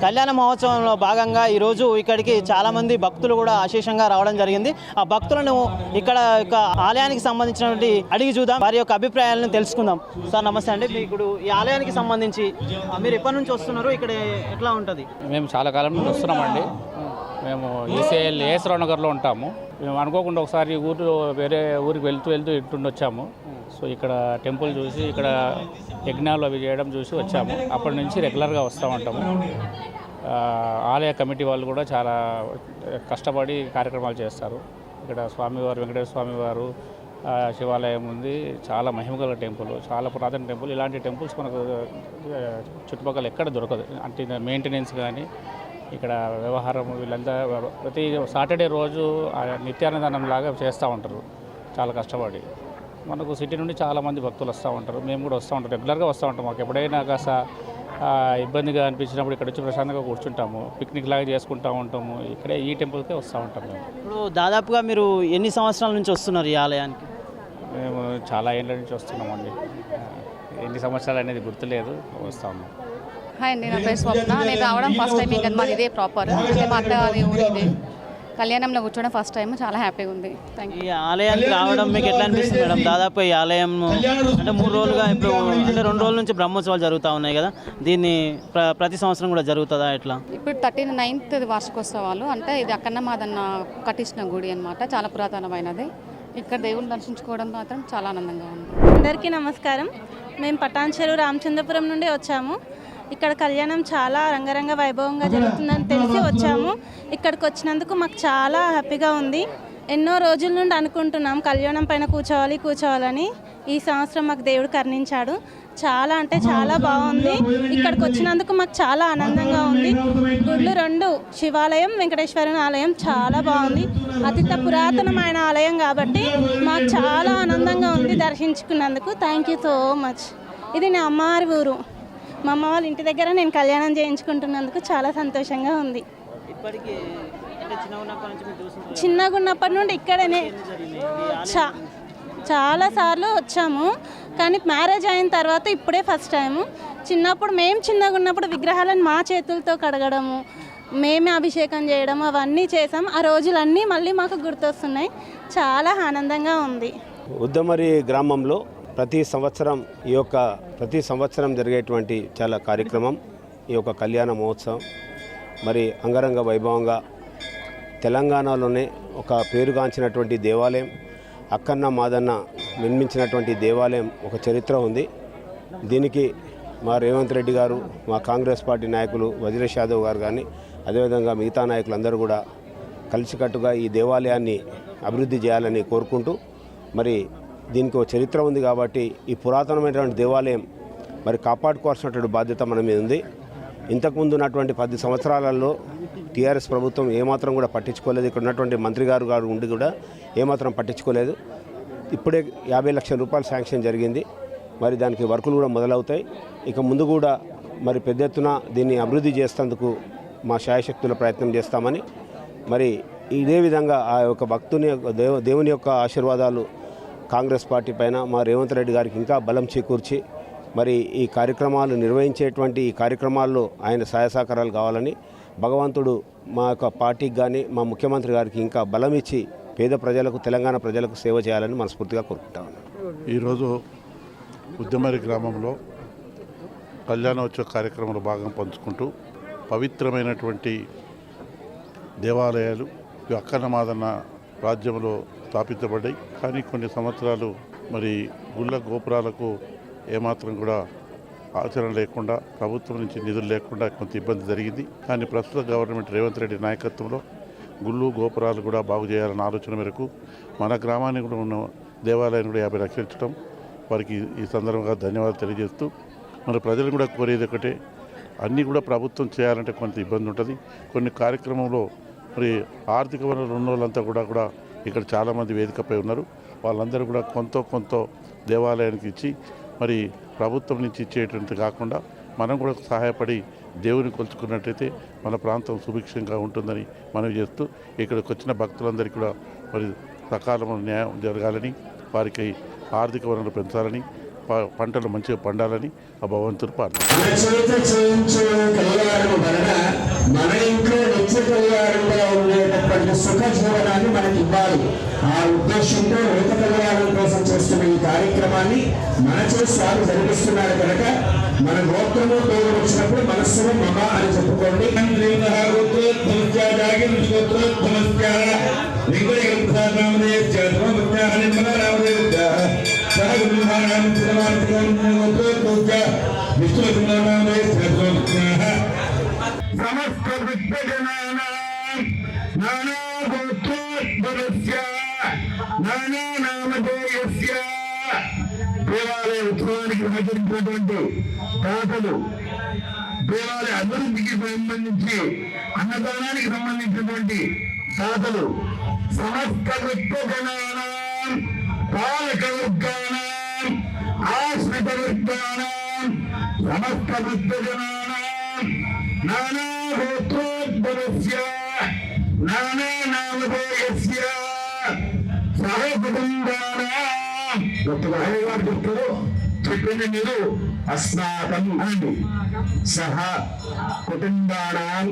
కళ్యాణ మహోత్సవంలో భాగంగా ఈరోజు ఇక్కడికి చాలామంది భక్తులు కూడా అశేషంగా రావడం జరిగింది. ఆ భక్తులను ఇక్కడ ఆలయానికి సంబంధించినటువంటి అడిగి చూద్దాం, వారి యొక్క అభిప్రాయాలను తెలుసుకుందాం. సార్ నమస్తే అండి. ఇప్పుడు ఈ ఆలయానికి సంబంధించి మీరు ఎప్పటి నుంచి వస్తున్నారు, ఇక్కడ ఎట్లా ఉంటుంది? మేము చాలా కాలం నుండి వస్తున్నామండి. మేము ఈసీఎల్ ఏఎస్రావు నగర్లో ఉంటాము. మేము అనుకోకుండా ఒకసారి వేరే ఊరికి వెళ్తూ ఇటుండి వచ్చాము. సో ఇక్కడ టెంపుల్ చూసి ఇక్కడ యజ్ఞాలు అవి చేయడం చూసి వచ్చాము. అప్పటి నుంచి రెగ్యులర్గా వస్తూ ఉంటాము. ఆలయ కమిటీ వాళ్ళు కూడా చాలా కష్టపడి కార్యక్రమాలు చేస్తారు. ఇక్కడ స్వామివారు వెంకటేశ్వర స్వామివారు శివాలయం ఉంది. చాలా మహిమగల టెంపుల్, చాలా పురాతన టెంపుల్. ఇలాంటి టెంపుల్స్ మనకు చుట్టుపక్కల ఎక్కడ దొరకదు. అంటే మెయింటెనెన్స్ కానీ ఇక్కడ వ్యవహారం వీళ్ళంతా ప్రతి సాటర్డే రోజు నిత్యాన్నదానం లాగా చేస్తూ ఉంటారు చాలా కష్టపడి. మనకు సిటీ నుండి చాలామంది భక్తులు వస్తూ ఉంటారు. మేము కూడా వస్తూ ఉంటాం, రెగ్యులర్గా వస్తూ ఉంటాం. మాకు ఎప్పుడైనా కాస్త ఇబ్బందిగా అనిపించినప్పుడు ఇక్కడ వచ్చి ప్రశాంతంగా కూర్చుంటాము, పిక్నిక్ లాగా చేసుకుంటూ ఉంటాము. ఇక్కడే ఈ టెంపుల్కే వస్తూ ఉంటాం. మేము ఇప్పుడు దాదాపుగా మీరు ఎన్ని సంవత్సరాల నుంచి వస్తున్నారు ఈ ఆలయానికి? మేము చాలా ఏళ్ళ నుంచి వస్తున్నామండి. ఎన్ని సంవత్సరాలు అనేది గుర్తులేదు, వస్తూ ఉన్నాం. హాయ్ అండి, నా పేరు స్వప్న. నేను రావడం ఫస్ట్ టైం. ఇంకా మాది ఇదే ప్రాపర్, అంటే మా అత్త అది ఊరు ఇదే. కళ్యాణంలో కూర్చోవడం ఫస్ట్ టైం, చాలా హ్యాపీగా ఉంది. Thank you. ఈ ఆలయానికి రావడం మీకు ఎట్లా అనిపిస్తుంది మేడం? దాదాపు ఈ ఆలయం అంటే 3 రోజులుగా, ఇప్పుడు అంటే 2 రోజుల నుంచి బ్రహ్మోత్సవాలు జరుగుతూ ఉన్నాయి కదా, దీన్ని ప్రతి సంవత్సరం కూడా జరుగుతుందా ఎట్లా? ఇప్పుడు 39th వార్షికోత్సవాలు. అంటే ఇది అక్కన్న మాదన్న కట్టించిన గుడి అనమాట, చాలా పురాతనమైనది. ఇక్కడ దేవుని దర్శించుకోవడం మాత్రం చాలా ఆనందంగా ఉంది. అందరికీ నమస్కారం. మేము పటాన్చెరు రామచంద్రపురం నుండి వచ్చాము. ఇక్కడ కళ్యాణం చాలా రంగరంగ వైభవంగా జరుగుతుందని తెలిసి వచ్చాము. ఇక్కడికి వచ్చినందుకు మాకు చాలా హ్యాపీగా ఉంది. ఎన్నో రోజుల నుండి అనుకుంటున్నాం కళ్యాణం పైన కూర్చోవాలని. ఈ సంవత్సరం మాకు దేవుడు కరుణించాడు. చాలా అంటే చాలా బాగుంది. ఇక్కడికి వచ్చినందుకు మాకు చాలా ఆనందంగా ఉంది. గుళ్ళు 2, శివాలయం, వెంకటేశ్వరుని ఆలయం చాలా బాగుంది. అతిత పురాతనమైన ఆలయం కాబట్టి మాకు చాలా ఆనందంగా ఉంది దర్శించుకున్నందుకు. Thank you so much. ఇది నా అమ్మవారి ఊరు. మా అమ్మ వాళ్ళ ఇంటి దగ్గర నేను కళ్యాణం చేయించుకుంటున్నందుకు చాలా సంతోషంగా ఉంది. చిన్నగా ఉన్నప్పటి నుండి ఇక్కడనే చాలా సార్లు వచ్చాము, కానీ మ్యారేజ్ అయిన తర్వాత ఇప్పుడే ఫస్ట్ టైము. మేము చిన్నగా ఉన్నప్పుడు విగ్రహాలను మా చేతులతో కడగడము, మేమే అభిషేకం చేయడం అవన్నీ చేసాం. ఆ రోజులన్నీ మళ్ళీ మాకు గుర్తొస్తున్నాయి. చాలా ఆనందంగా ఉంది. ఉద్దమరి గ్రామంలో ప్రతి సంవత్సరం జరిగేటువంటి చాలా కార్యక్రమం ఈ యొక్క కళ్యాణ మహోత్సవం. మరి అంగరంగ వైభవంగా తెలంగాణలోనే ఒక పేరుగాంచినటువంటి దేవాలయం, అక్కన్న మాదన్న నిర్మించినటువంటి దేవాలయం ఒక చరిత్ర ఉంది. దీనికి మా రేవంత్ రెడ్డి గారు, మా కాంగ్రెస్ పార్టీ నాయకులు వజ్రేష్ యాదవ్ గారు కానీ, అదేవిధంగా మిగతా నాయకులందరూ కూడా కలిసికట్టుగా ఈ దేవాలయాన్ని అభివృద్ధి చేయాలని కోరుకుంటూ, మరి దీనికి ఒక చరిత్ర ఉంది కాబట్టి ఈ పురాతనమైనటువంటి దేవాలయం మరి కాపాడుకోవాల్సినటువంటి బాధ్యత మన మీద ఉంది. ఇంతకుముందు ఉన్నటువంటి 10 సంవత్సరాలలో టీఆర్ఎస్ ప్రభుత్వం ఏమాత్రం కూడా పట్టించుకోలేదు. ఇక్కడ ఉన్నటువంటి మంత్రి గారు ఉండి కూడా ఏమాత్రం పట్టించుకోలేదు. ఇప్పుడే 50 లక్షల రూపాయలు శాంక్షన్ జరిగింది. మరి దానికి వర్కులు కూడా మొదలవుతాయి. ఇక ముందు కూడా మరి పెద్ద ఎత్తున దీన్ని అభివృద్ధి చేసేందుకు మా శాయశక్తుల ప్రయత్నం చేస్తామని, మరి ఇదే విధంగా ఆ యొక్క భక్తుని దేవుని యొక్క ఆశీర్వాదాలు కాంగ్రెస్ పార్టీ పైన మా రేవంత్ రెడ్డి గారికి ఇంకా బలం చేకూర్చి, మరి ఈ కార్యక్రమాలు నిర్వహించేటువంటి ఈ కార్యక్రమాల్లో ఆయన సహాయ సహకారాలు కావాలని భగవంతుడు మా యొక్క పార్టీకి కానీ మా ముఖ్యమంత్రి గారికి ఇంకా బలం ఇచ్చి పేద ప్రజలకు, తెలంగాణ ప్రజలకు సేవ చేయాలని మనస్ఫూర్తిగా కోరుకుంటాను. ఈరోజు ఉద్దమరి గ్రామంలో కళ్యాణోత్సవ కార్యక్రమంలో భాగం పంచుకుంటూ పవిత్రమైనటువంటి దేవాలయాలు అక్కన్న మాదన్న రాజ్యంలో స్థాపించబడ్డాయి. కానీ కొన్ని సంవత్సరాలు మరి గుళ్ళ గోపురాలకు ఏమాత్రం కూడా ఆచరణ లేకుండా, ప్రభుత్వం నుంచి నిధులు లేకుండా కొంత ఇబ్బంది జరిగింది. కానీ ప్రస్తుత గవర్నమెంట్ రేవంత్ రెడ్డి నాయకత్వంలో గుళ్ళు గోపురాలు కూడా బాగు చేయాలన్న ఆలోచన మేరకు మన గ్రామానికి కూడా ఉన్న దేవాలయాన్ని కూడా 50 లక్షలు ఇచ్చడం వారికి ఈ సందర్భంగా ధన్యవాదాలు తెలియజేస్తూ, మరి ప్రజలు కూడా కోరేది ఒకటే, అన్నీ కూడా ప్రభుత్వం చేయాలంటే కొంత ఇబ్బంది ఉంటుంది. కొన్ని కార్యక్రమంలో మరి ఆర్థిక వనరులు ఉన్న వాళ్ళంతా కూడా ఇక్కడ చాలామంది వేదికపై ఉన్నారు. వాళ్ళందరూ కూడా కొంత దేవాలయానికి ఇచ్చి, మరి ప్రభుత్వం నుంచి ఇచ్చేటువంటి కాకుండా మనం కూడా సహాయపడి దేవుని కొలుచుకున్నట్టయితే మన ప్రాంతం సుభిక్షంగా ఉంటుందని మనవి చేస్తూ, ఇక్కడికి వచ్చిన భక్తులందరికీ కూడా మరి సకాలంలో న్యాయం జరగాలని, వారికి ఆర్థిక వనరులు పెంచాలని, పంటలు మంచిగా పండాలని ఆ భగవంతుడు ప్రార్థన. మన చేత చేయించే కళ్యాణం వలన మన ఇంట్లో నిత్య కళ్యాణంగా ఉండేటటువంటి సుఖ జీవనాన్ని మనకి ఇవ్వాలి. ఆ ఉద్దేశంతో లోక కళ్యాణం కోసం చేస్తున్న ఈ కార్యక్రమాన్ని మనచే స్వామి జరిపిస్తున్నారు కనుక మన గోత్రము పేరు వచ్చినప్పుడు మనస్సులో మమ అని చెప్పుకోండి. సమస్త విద్యజనానాం నానా గోత్రోద్భవస్య నానా నామధేయస్య దేవాలయ ఉత్సవానికి సహకరించినటువంటి దాతలు, దేవాలయ అభివృద్ధికి సంబంధించి అన్నదానానికి సంబంధించినటువంటి దాతలు, సమస్త విద్యజనానాం పాలక వర్గానాం ఆశ్రిత వర్గానాం సమస్త విద్యజనానాం నానా గోత్రోద్భవస్య నానా నామధేయస్య సహ కుటుంబానాం చెప్పింది మీరు అస్మాకం అండి. సహ కుటుంబానాం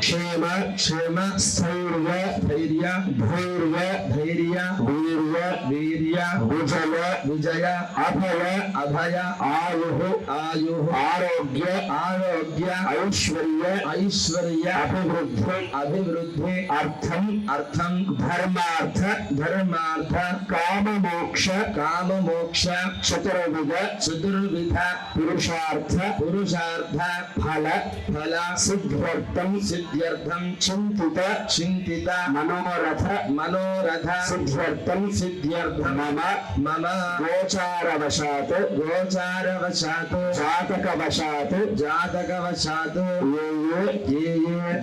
క్షేమ క్షేమ స్థైర్య ధైర్య ధైర్య ధైర్య వీర్య వీర్య విజయ విజయ అభయ అభయ ఆయు ఆయు ఆరోగ్య ఆరోగ్య ఐశ్వర్య ఐశ్వర్య అభివృద్ధి అభివృద్ధి అర్థం అర్థం ధర్మార్థ ధర్మార్థ కామమోక్ష కామమోక్ష చతుర్విధ చతుర్విధ పురుషార్థ పురుషార్థ ఫల ఫల సిద్ధ్యర్థం సిద్ధ్యర్థం చింతిత చింతిత మనోరథ మనోరథ సిద్ధ్యర్థం సిద్ధ్యర్థం మమ మమ గోచారవశాత్ గోచారవశాత్ జాతకవశాత్ జాతకవశాత్ ఏ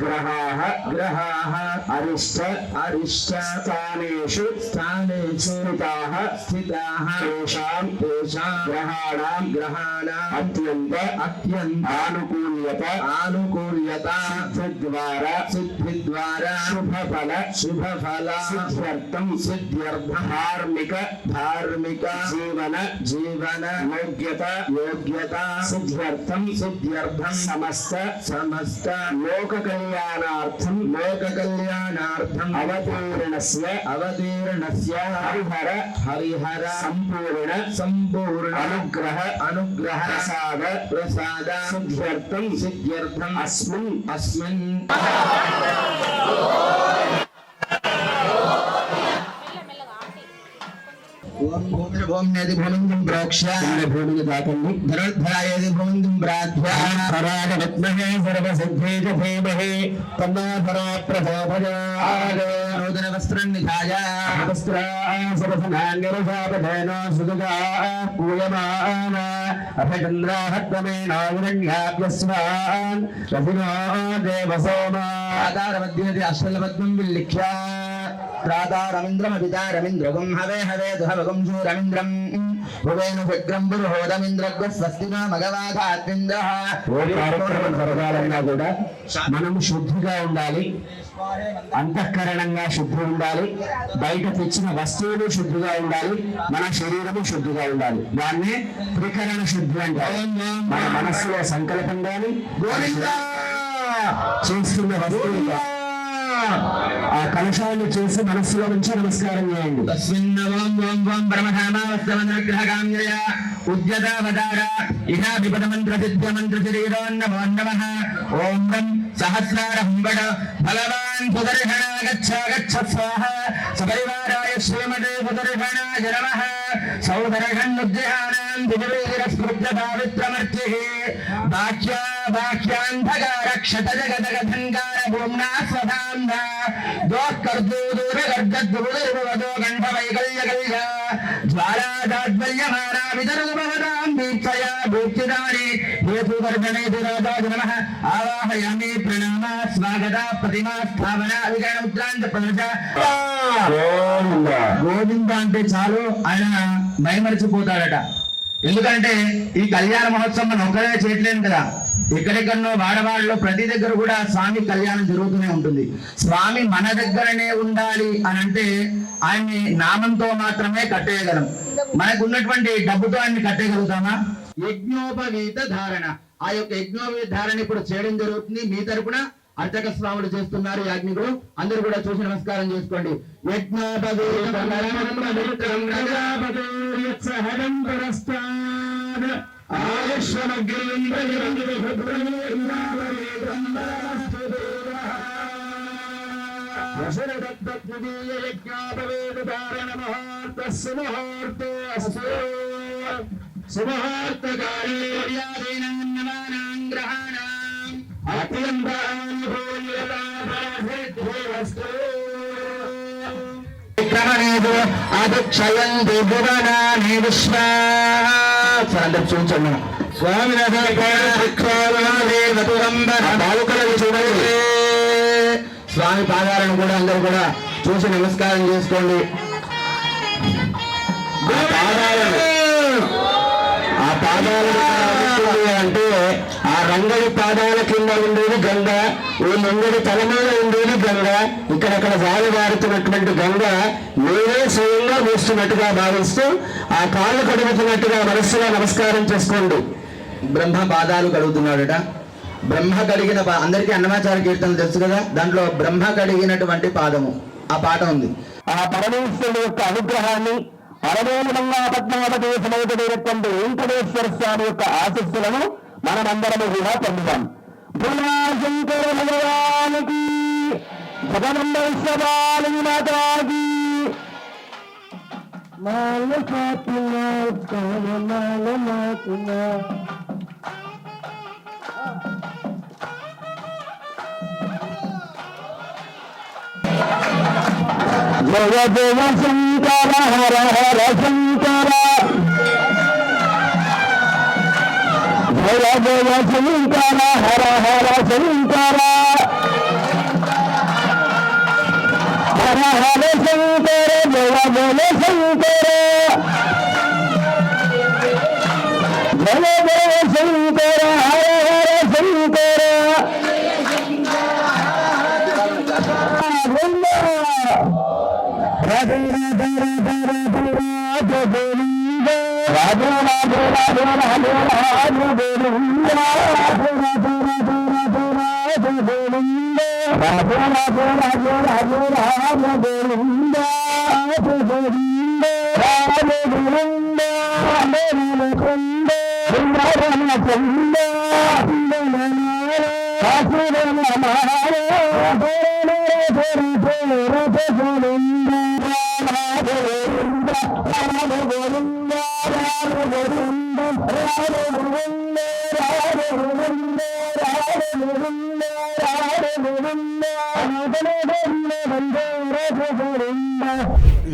గ్రహాః గ్రహాః అరిష్ట అరిష్ట స్థానేషు స్థానేషు స్థితాః స్థితాః తేషాం తేషాం గ్రహాణాం గ్రహాణాం అత్యంత అత్యంత ఆనుకూల్యత ఆనుకూల్యత సిద్ధిద్వారా సిద్ధిద్వారా శుభఫల శుభఫల సిద్ధ్యర్థం సిద్ధ్యర్థం ధార్మిక ధార్మిక జీవన జీవన యోగ్యత యోగ్యత సిద్ధ్యర్థం సిద్ధ్యర్థం సమస్త సమస్త లోక కళ్యాణార్థం లోక కళ్యాణార్థం అవతీర్ణస్య అవతీర్ణస్య హరిహర హరిహర సంపూర్ణ సంపూర్ణ అనుగ్రహ అనుగ్రహ ప్రసాద ప్రసాద సిద్ధ్యర్థం సిద్ధ్యర్థం అస్మిన్ అస్మిన్ ఓం భూమిర్భూమ్నేది భూమిందుం ప్రోక్ష భూమిని దాకండి ధరోద్ధరాయేది భూమిందుం ప్రాధ్యా పరాగ విద్మహే సర్వసిద్ధే చ ధీమహి తన్నో ధరో ప్రచోదయాత్ నూతన వస్త్రం నిధాయ వస్త్రాసవసనాన్యరుషాపధేనో సుదుగా పూయమాన అభిచంద్రాహత్వమేనావిరణ్యాభ్యస్వాన్ రథినో దేవసోమా ఆధారమధ్యేది అష్టలపద్మం విల్లిఖ్య ప్రాతారమింద్రమభితారమింద్రగం హవే హవే దుహవగం శూరమింద్రం భువేను విగ్రం పురుహోదమింద్రగ్వ స్వస్తినో మగవాధాత్మింద్రః. కూడా మనం శుద్ధిగా ఉండాలి, అంతఃకరణంగా శుద్ధి ఉండాలి, బయట తెచ్చిన వస్తువులు శుద్ధిగా ఉండాలి, మన శరీరము శుద్ధిగా ఉండాలి. దాన్ని త్రికరణ శుద్ధి అంటారు. మన మనస్సులో సంకల్పం కానీ చేస్తున్న వస్తువులు ఆ కలశాన్ని చేసి మనస్సులో నుంచి నమస్కారం చేయండి. ఉద్యతావతార ఇహా విపద మంత్ర సిద్ధ మంత్ర శరీరో నమో నమః. ఓం రం సహస్రారం వడ బలవాన్ సుదర్శన గచ్చ గచ్చ స్వాహ సపరివారాయ శ్రీమతే సుదర్శనాయ నమః. సౌదర్శన్నుద్యానాం దివీర స్మృత్య పావిత్రమర్చిః బాహ్యా బాహ్యాంధకార క్షత జగదగధంకార భూమ్నా స్వధాంధ దోఃకర్దో దూరగర్గద్దురువదో గంధవైకల్యకల్య జ్వాలాదాద్వల్యమానా విదరుభవతాం దీక్షయా భూక్షితాని హేతువర్గణేతి రాజాయ నమః. ఆవాహయామి ప్రణామ స్వాగత ప్రతిమా స్థాపన వికరణ ఉద్రాంత ప్రదర్శ. గోవింద అంటే చాలు ఆయన మైమరిచిపోతాడట. ఎందుకంటే ఈ కళ్యాణ మహోత్సవం మనం ఒక్కడే చేయట్లేదు కదా, ఎక్కడెక్కడో వాడవాడలో ప్రతి దగ్గర కూడా స్వామి కళ్యాణం జరుగుతూనే ఉంటుంది. స్వామి మన దగ్గరనే ఉండాలి అని అంటే ఆయన్ని నామంతో మాత్రమే కట్టేయగలం. మనకు ఉన్నటువంటి డబ్బుతో అన్ని కట్టేయగలుగుతామా? యజ్ఞోపవీత ధారణ, ఆ యొక్క యజ్ఞోపవీత ధారణ ఇప్పుడు చేయడం జరుగుతుంది. మీ తరపున అర్చక స్వాములు చేస్తున్నారు, యాజ్ఞికులు అందరూ కూడా చూసి నమస్కారం చేసుకోండి. చూడండి స్వామి స్వామి పాదాలను కూడా అందరూ కూడా చూసి నమస్కారం చేసుకోండి. ఆ పాదాలు అంటే ఆ రంగడి పాదాల కింద ఉండేది గంగ, ఈ రంగడి తల మీద ఉండేది గంగ. ఇక్కడక్కడ జారి వారుతున్నటువంటి గంగ నేనే స్వయంగా వేస్తున్నట్టుగా భావిస్తూ ఆ కాళ్ళు కడుగుతున్నట్టుగా మనస్సులో నమస్కారం చేసుకోండి. బ్రహ్మ పాదాలు కడుగుతున్నాడట. బ్రహ్మ కడిగిన అందరికీ అన్నమాచార కీర్తనలు తెలుసు కదా, దాంట్లో బ్రహ్మ కడిగినటువంటి పాదము ఆ పాట ఉంది. ఆ పరమేశ్వరుడు యొక్క అనుగ్రహాన్ని పరమేశ్వరంగా పద్మావతి సమేతమైనటువంటి వెంకటేశ్వర స్వామి యొక్క ఆశస్సులను మనమందరము కూడా పొందుతాం. భూమాశంకర భగవానికి జగనంబేశ్వరాలి మాతాకి జయ జయ శంకర హర హర శంకర, జయ జయ శంకర హర హర శంకర, హర హర శంకర జయ జయ శంకర, జయ జయ శంకర హర హర శంకర.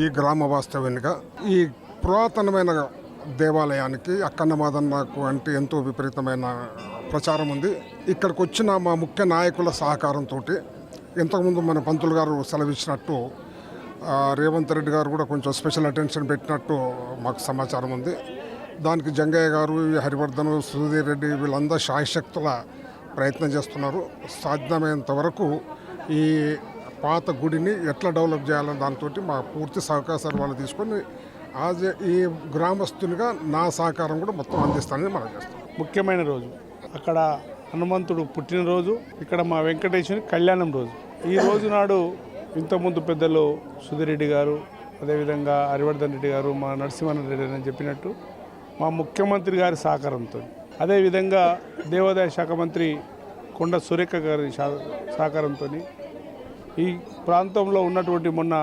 ఈ గ్రామ వాస్తవ్యంగా ఈ పురాతనమైన దేవాలయానికి అక్కన్న మాదన్నకు అంటే ఎంతో విపరీతమైన ప్రచారం ఉంది. ఇక్కడికి వచ్చిన మా ముఖ్య నాయకుల సహకారంతో ఇంతకుముందు మన పంతులు గారు సెలవిచ్చినట్టు రేవంత్ రెడ్డి గారు కూడా కొంచెం స్పెషల్ అటెన్షన్ పెట్టినట్టు మాకు సమాచారం ఉంది. దానికి జంగయ్య గారు, హరివర్ధన్, సుధీర్ రెడ్డి వీళ్ళందరూ శాయశక్తుల ప్రయత్నం చేస్తున్నారు. సాధ్యమైనంత వరకు ఈ పాత గుడిని ఎట్లా డెవలప్ చేయాలని దాంతో మా పూర్తి సహకారాలు వాళ్ళు తీసుకొని ఈ గ్రామస్తునిగా నా సహకారం కూడా మొత్తం అందిస్తానని మనం చేస్తాం. ముఖ్యమైన రోజు అక్కడ హనుమంతుడు పుట్టినరోజు, ఇక్కడ మా వెంకటేశ్వరి కళ్యాణం రోజు. ఈ రోజు నాడు ఇంతకుముందు పెద్దలు సుధిరెడ్డి గారు, అదేవిధంగా హరివర్ధన్ రెడ్డి గారు, మా నరసింహన్ రెడ్డి అని చెప్పినట్టు మా ముఖ్యమంత్రి గారి సహకారంతో, అదేవిధంగా దేవాదాయ శాఖ మంత్రి కొండ సురేఖ గారి సహకారంతో ఈ ప్రాంతంలో ఉన్నటువంటి మొన్న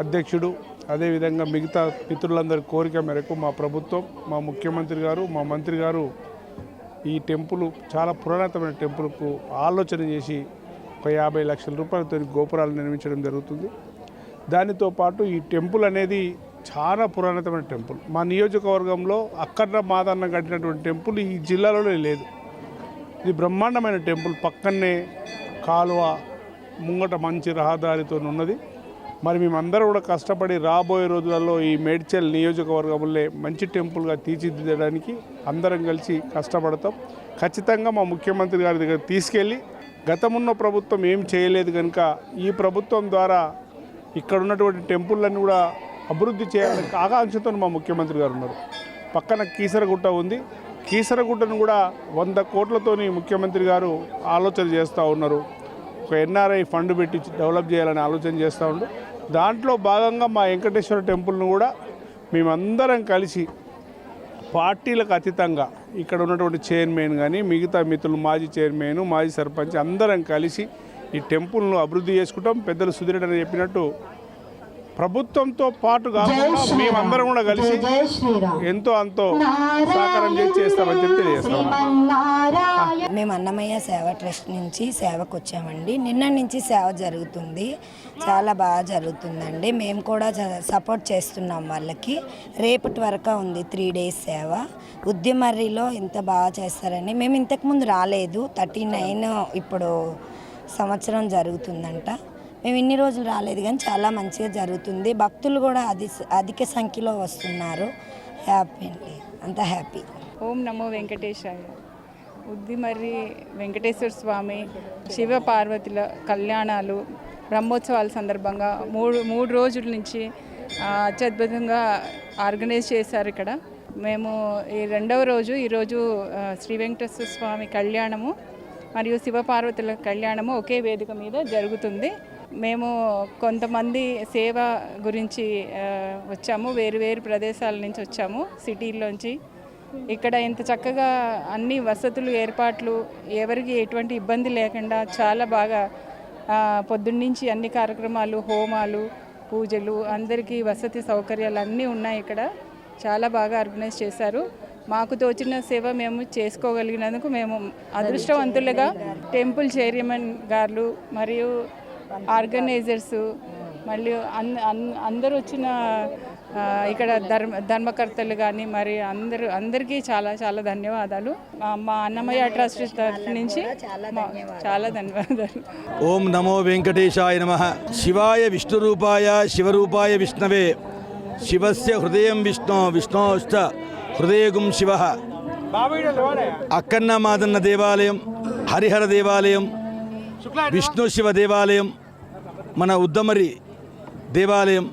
అధ్యక్షుడు, అదేవిధంగా మిగతా మిత్రులందరి కోరిక మేరకు మా ప్రభుత్వం, మా ముఖ్యమంత్రి గారు, మా మంత్రి గారు ఈ టెంపుల్ చాలా పురాతనమైన టెంపుల్కు ఆలోచన చేసి ఒక 50 లక్షల రూపాయలతో గోపురాలు నిర్మించడం జరుగుతుంది. దానితో పాటు ఈ టెంపుల్ అనేది చాలా పురాతనమైన టెంపుల్. మా నియోజకవర్గంలో అక్కన్న మాదన్న కట్టినటువంటి టెంపుల్ ఈ జిల్లాలోనే లేదు. ఇది బ్రహ్మాండమైన టెంపుల్. పక్కనే కాలువ, ముంగట మంచి రహదారితో ఉన్నది. మరి మేమందరూ కూడా కష్టపడి రాబోయే రోజులలో ఈ మేడ్చల్ నియోజకవర్గంలో మంచి టెంపుల్గా తీర్చిదిద్దడానికి అందరం కలిసి కష్టపడతాం. ఖచ్చితంగా మా ముఖ్యమంత్రి గారి దగ్గర తీసుకెళ్ళి, గతమున్న ప్రభుత్వం ఏం చేయలేదు కనుక ఈ ప్రభుత్వం ద్వారా ఇక్కడ ఉన్నటువంటి టెంపుల్లన్నీ కూడా అభివృద్ధి చేయాలని ఆకాంక్షతో మా ముఖ్యమంత్రి గారు ఉన్నారు. పక్కన కీసరగుట్ట ఉంది. కీసరగుట్టను కూడా 100 కోట్లతోని ముఖ్యమంత్రి గారు ఆలోచన చేస్తూ ఉన్నారు. ఒక ఎన్ఆర్ఐ ఫండ్ పెట్టి డెవలప్ చేయాలని ఆలోచన చేస్తూ ఉండు. దాంట్లో భాగంగా మా వెంకటేశ్వర టెంపుల్ను కూడా మేమందరం కలిసి పార్టీలకు అతీతంగా ఇక్కడ ఉన్నటువంటి చైర్మన్ కానీ మిగతా మిత్రులు మాజీ చైర్మన్ మాజీ సర్పంచ్ అందరం కలిసి ఈ టెంపుల్ను అభివృద్ధి చేసుకుంటాం. పెద్దలు సుధీరెడ్డి అని చెప్పినట్టు ప్రభుత్వంతో పాటు కాకుండా మేమందరం కూడా కలిసి ఎంతో అంతో సహకారం చేస్తామని చెప్పి తెలియజేస్తాం. మేము అన్నమయ్య సేవ ట్రస్ట్ నుంచి సేవకు వచ్చామండి. నిన్న నుంచి సేవ జరుగుతుంది, చాలా బాగా జరుగుతుందండి. మేము కూడా సపోర్ట్ చేస్తున్నాం వాళ్ళకి. రేపటి వరకు ఉంది 3 days సేవ. ఉద్యమర్రిలో ఇంత బాగా చేస్తారని మేము ఇంతకుముందు రాలేదు. 39 ఇప్పుడు సంవత్సరం జరుగుతుందంట. మేము ఇన్ని రోజులు రాలేదు కానీ చాలా మంచిగా జరుగుతుంది. భక్తులు కూడా అధిక సంఖ్యలో వస్తున్నారు. హ్యాపీ అండి, అంత హ్యాపీ. ఓం నమో వెంకటేశాయ. ఉద్దిమర్రి వెంకటేశ్వర స్వామి శివ పార్వతుల కళ్యాణాలు బ్రహ్మోత్సవాల సందర్భంగా మూడు రోజుల నుంచి అత్యద్భుతంగా ఆర్గనైజ్ చేశారు ఇక్కడ. మేము ఈ 2వ రోజు ఈరోజు శ్రీ వెంకటేశ్వర స్వామి కళ్యాణము మరియు శివపార్వతుల కళ్యాణము ఒకే వేదిక మీద జరుగుతుంది. మేము కొంతమంది సేవ గురించి వచ్చాము, వేరు ప్రదేశాల నుంచి వచ్చాము, సిటీల్లోంచి. ఇక్కడ ఇంత చక్కగా అన్ని వసతులు ఏర్పాట్లు ఎవరికి ఎటువంటి ఇబ్బంది లేకుండా చాలా బాగా పొద్దున్నుంచి అన్ని కార్యక్రమాలు, హోమాలు, పూజలు, అందరికీ వసతి సౌకర్యాలు అన్నీ ఉన్నాయి ఇక్కడ. చాలా బాగా ఆర్గనైజ్ చేశారు. మాకు తోచిన సేవ మేము చేసుకోగలిగినందుకు మేము అదృష్టవంతులుగా టెంపుల్ చైర్మన్ గారు మరియు ఆర్గనైజర్స్ మళ్ళీ అందరూ వచ్చిన ఇక్కడ ధర్మకర్తలు కానీ మరి అందరికీ చాలా చాలా ధన్యవాదాలు. మా అన్నమయ్య ట్రస్ట్ తరఫు నుంచి చాలా ధన్యవాదాలు. ఓం నమో వెంకటేశాయ నమః. శివాయ విష్ణురూపాయ శివరూపాయ విష్ణవే శివస్య హృదయం విష్ణోశ్చ హృదయగుం శివ. అక్కన్న మాదన్న దేవాలయం, హరిహర దేవాలయం, విష్ణు శివ దేవాలయం, మన ఉద్దమరి దేవాలయం,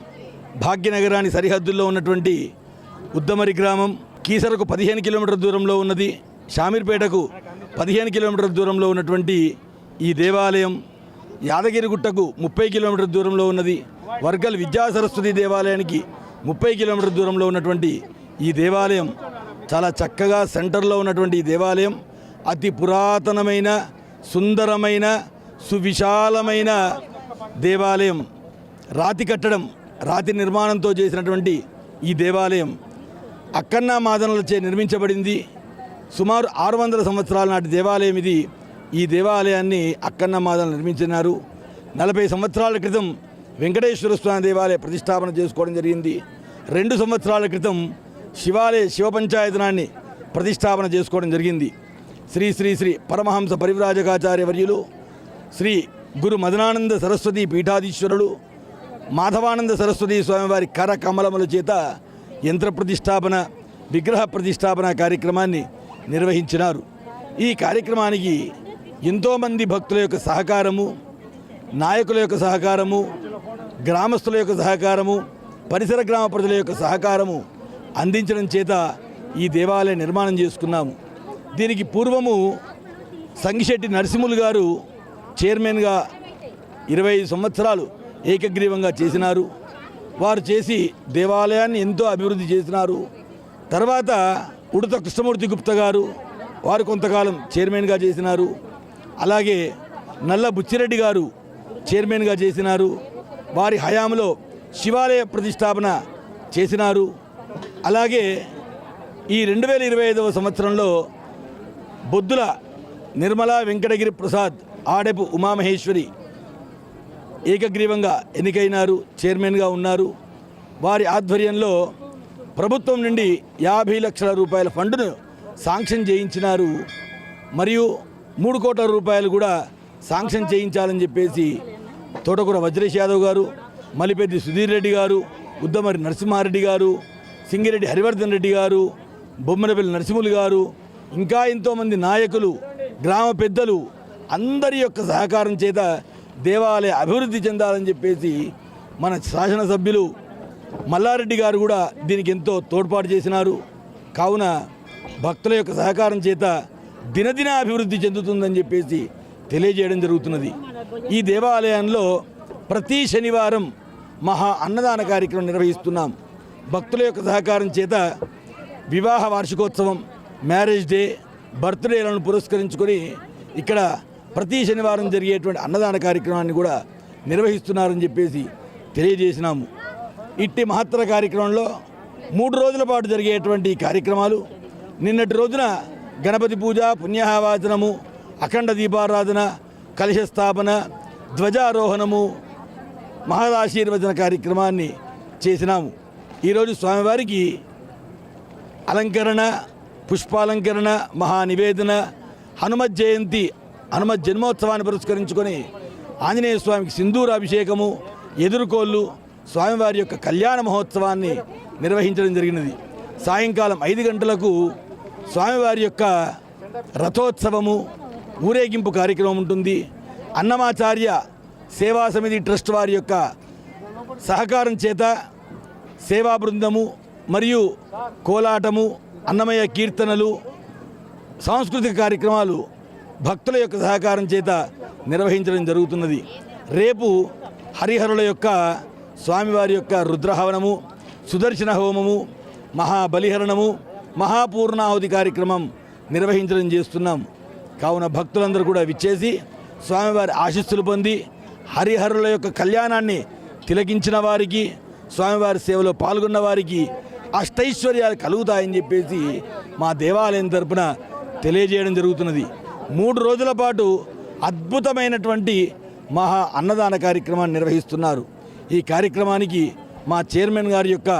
భాగ్యనగరాన్ని సరిహద్దుల్లో ఉన్నటువంటి ఉద్దమరి గ్రామం, కీసరకు 15 కిలోమీటర్ల దూరంలో ఉన్నది, షామీర్పేటకు 15 కిలోమీటర్ల దూరంలో ఉన్నటువంటి ఈ దేవాలయం, యాదగిరిగుట్టకు 30 కిలోమీటర్ల దూరంలో ఉన్నది, వర్గల్ విద్యా సరస్వతి దేవాలయానికి 30 కిలోమీటర్ల దూరంలో ఉన్నటువంటి ఈ దేవాలయం చాలా చక్కగా సెంటర్లో ఉన్నటువంటి ఈ దేవాలయం అతి పురాతనమైన, సుందరమైన, సువిశాలమైన దేవాలయం. రాతి కట్టడం, రాతి నిర్మాణంతో చేసినటువంటి ఈ దేవాలయం అక్కన్న మాదనలచే నిర్మించబడింది. సుమారు 600 సంవత్సరాల నాటి దేవాలయం ఇది. ఈ దేవాలయాన్ని అక్కన్న మాదనలు నిర్మించినారు. 40 సంవత్సరాల క్రితం వెంకటేశ్వర స్వామి దేవాలయ ప్రతిష్టాపన చేసుకోవడం జరిగింది. 2 సంవత్సరాల క్రితం శివ పంచాయతనాన్ని ప్రతిష్టాపన చేసుకోవడం జరిగింది. శ్రీ శ్రీ శ్రీ పరమహంస పరివ్రాజకాచార్య వర్యులు శ్రీ గురు మదనానంద సరస్వతి పీఠాధీశ్వరులు మాధవానంద సరస్వతి స్వామివారి కర కమలముల చేత యంత్ర ప్రతిష్టాపన, విగ్రహ ప్రతిష్టాపన కార్యక్రమాన్ని నిర్వహించినారు. ఈ కార్యక్రమానికి ఎంతోమంది భక్తుల యొక్క సహకారము, నాయకుల యొక్క సహకారము, గ్రామస్తుల యొక్క సహకారము, పరిసర గ్రామ ప్రజల యొక్క సహకారము అందించడం చేత ఈ దేవాలయ నిర్మాణం చేసుకున్నాము. దీనికి పూర్వము సంగిశెట్టి నరసింహులు గారు చైర్మన్గా 25 సంవత్సరాలు ఏకగ్రీవంగా చేసినారు. వారు చేసి దేవాలయాన్ని ఎంతో అభివృద్ధి చేసినారు. తర్వాత ఉడత కృష్ణమూర్తి గుప్తా గారు, వారు కొంతకాలం చైర్మన్గా చేసినారు. అలాగే నల్ల బుచ్చిరెడ్డి గారు చైర్మన్గా చేసినారు. వారి హయాంలో శివాలయ ప్రతిష్టాపన చేసినారు. అలాగే ఈ 2025వ సంవత్సరంలో బొద్దుల నిర్మలా వెంకటగిరి ప్రసాద్, ఆడెపు ఉమామహేశ్వరి ఏకగ్రీవంగా ఎన్నికైనారు, చైర్మన్గా ఉన్నారు. వారి ఆధ్వర్యంలో ప్రభుత్వం నుండి 50 లక్షల రూపాయల ఫండును శాంక్షన్ చేయించినారు. మరియు 3 కోట్ల రూపాయలు కూడా శాంక్షన్ చేయించాలని చెప్పేసి తోటకూర వజ్రేష్ యాదవ్ గారు, మలిపెద్ది సుధీర్ రెడ్డి గారు, ఉద్దమరి నరసింహారెడ్డి గారు, సింగిరెడ్డి హరివర్ధన్ రెడ్డి గారు, బొమ్మనపల్లి నరసింహులు గారు, ఇంకా ఎంతోమంది నాయకులు, గ్రామ పెద్దలు అందరి యొక్క సహకారం చేత దేవాలయ అభివృద్ధి చెందాలని చెప్పేసి మన శాసనసభ్యులు మల్లారెడ్డి గారు కూడా దీనికి ఎంతో తోడ్పాటు చేసినారు. కావున భక్తుల యొక్క సహకారం చేత దినదిన అభివృద్ధి చెందుతుందని చెప్పేసి తెలియజేయడం జరుగుతున్నది. ఈ దేవాలయంలో ప్రతి శనివారం మహా అన్నదాన కార్యక్రమం నిర్వహిస్తున్నాం. భక్తుల యొక్క సహకారం చేత వివాహ వార్షికోత్సవం, మ్యారేజ్ డే, బర్త్డేలను పురస్కరించుకొని ఇక్కడ ప్రతి శనివారం జరిగేటువంటి అన్నదాన కార్యక్రమాన్ని కూడా నిర్వహిస్తున్నారని చెప్పేసి తెలియజేసినాము. ఇట్టి మహత్తర కార్యక్రమంలో 3 రోజుల పాటు జరిగేటువంటి కార్యక్రమాలు నిన్నటి రోజున గణపతి పూజ, పుణ్యాహవాచనము, అఖండ దీపారాధన, కలశ స్థాపన, ధ్వజారోహణము, మహాదాశీర్వచన కార్యక్రమాన్ని చేసినాము. ఈరోజు స్వామివారికి అలంకరణ, పుష్పాలంకరణ, మహానివేదన, హనుమత్ జయంతి, హనుమత్ జన్మోత్సవాన్ని పురస్కరించుకొని ఆంజనేయ స్వామికి సింధూరాభిషేకము, ఎదుర్కోళ్ళు, స్వామివారి యొక్క కళ్యాణ మహోత్సవాన్ని నిర్వహించడం జరిగినది. సాయంకాలం 5 గంటలకు స్వామివారి యొక్క రథోత్సవము, ఊరేగింపు కార్యక్రమం ఉంటుంది. అన్నమాచార్య సేవా సమితి ట్రస్ట్ వారి యొక్క సహకారం చేత సేవా బృందము మరియు కోలాటము, అన్నమయ్య కీర్తనలు, సాంస్కృతిక కార్యక్రమాలు భక్తుల యొక్క సహకారం చేత నిర్వహించడం జరుగుతున్నది. రేపు హరిహరుల యొక్క స్వామివారి యొక్క రుద్రహవనము, సుదర్శన హోమము, మహాబలిహరణము, మహాపూర్ణాహుతి కార్యక్రమం నిర్వహించడం చేస్తున్నాం. కావున భక్తులందరూ కూడా విచ్చేసి స్వామివారి ఆశీస్సులు పొంది హరిహరుల యొక్క కళ్యాణాన్ని తిలకించిన వారికి, స్వామివారి సేవలో పాల్గొన్న వారికి అష్టైశ్వర్యాలు కలుగుతాయని చెప్పేసి మా దేవాలయం తరపున తెలియజేయడం జరుగుతున్నది. 3 రోజుల పాటు అద్భుతమైనటువంటి మహా అన్నదాన కార్యక్రమాన్ని నిర్వహిస్తున్నారు. ఈ కార్యక్రమానికి మా చైర్మన్ గారి యొక్క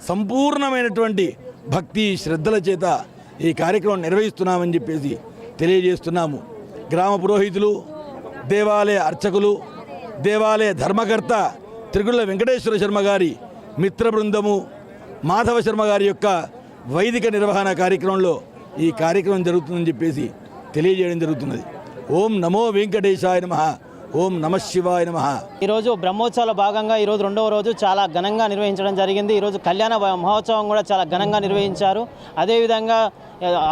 సంపూర్ణమైనటువంటి భక్తి శ్రద్ధల చేత ఈ కార్యక్రమం నిర్వహిస్తున్నామని చెప్పేసి తెలియజేస్తున్నాము. గ్రామ పురోహితులు, దేవాలయ అర్చకులు, దేవాలయ ధర్మకర్త త్రిగుళ్ళ వెంకటేశ్వర శర్మ గారి మిత్ర బృందము, మాధవ శర్మ గారి యొక్క వైదిక నిర్వహణ కార్యక్రమంలో ఈ కార్యక్రమం జరుగుతుందని చెప్పేసి తెలియజేయడం జరుగుతున్నది. ఓం నమో వెంకటేశాయ నమః, ఓం నమః శివాయ నమః. ఈరోజు బ్రహ్మోత్సవాల భాగంగా ఈరోజు 2వ రోజు చాలా ఘనంగా నిర్వహించడం జరిగింది. ఈరోజు కళ్యాణ మహోత్సవం కూడా చాలా ఘనంగా నిర్వహించారు. అదేవిధంగా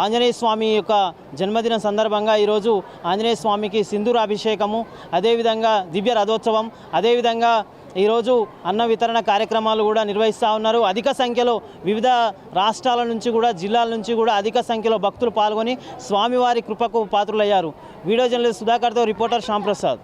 ఆంజనేయ స్వామి యొక్క జన్మదిన సందర్భంగా ఈరోజు ఆంజనేయ స్వామికి సింధూరాభిషేకము, అదేవిధంగా దివ్య రథోత్సవం, అదేవిధంగా ఈరోజు అన్న వితరణ కార్యక్రమాలు కూడా నిర్వహిస్తూ ఉన్నారు. అధిక సంఖ్యలో వివిధ రాష్ట్రాల నుంచి కూడా, జిల్లాల నుంచి కూడా అధిక సంఖ్యలో భక్తులు పాల్గొని స్వామివారి కృపకు పాత్రులయ్యారు. వీడియో జర్నలిస్ట్ సుధాకర్తో reporter Shyamprasad.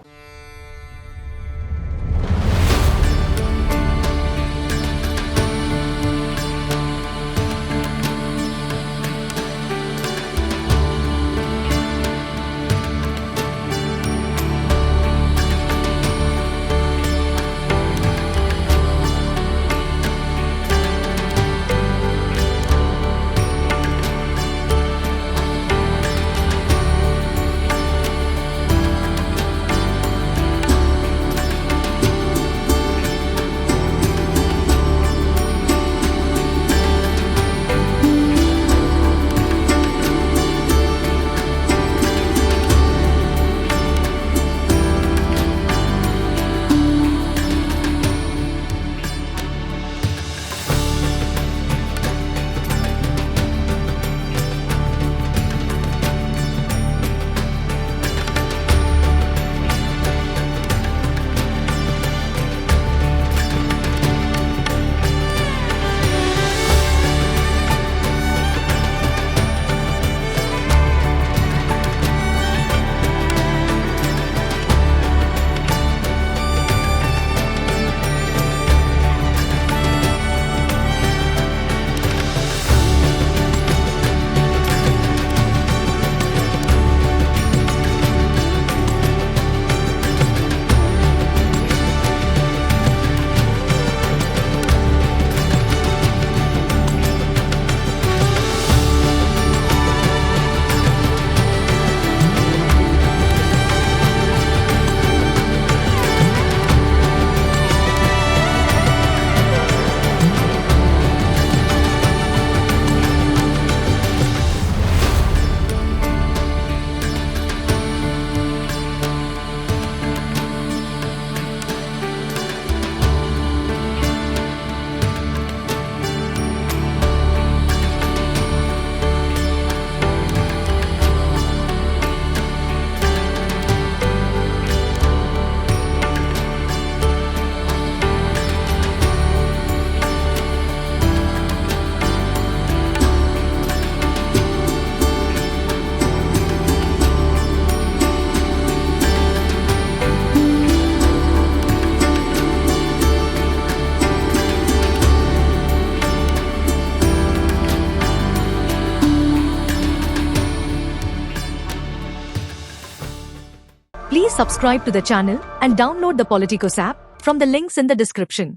Please subscribe to the channel and download the Politicos app from the links in the description.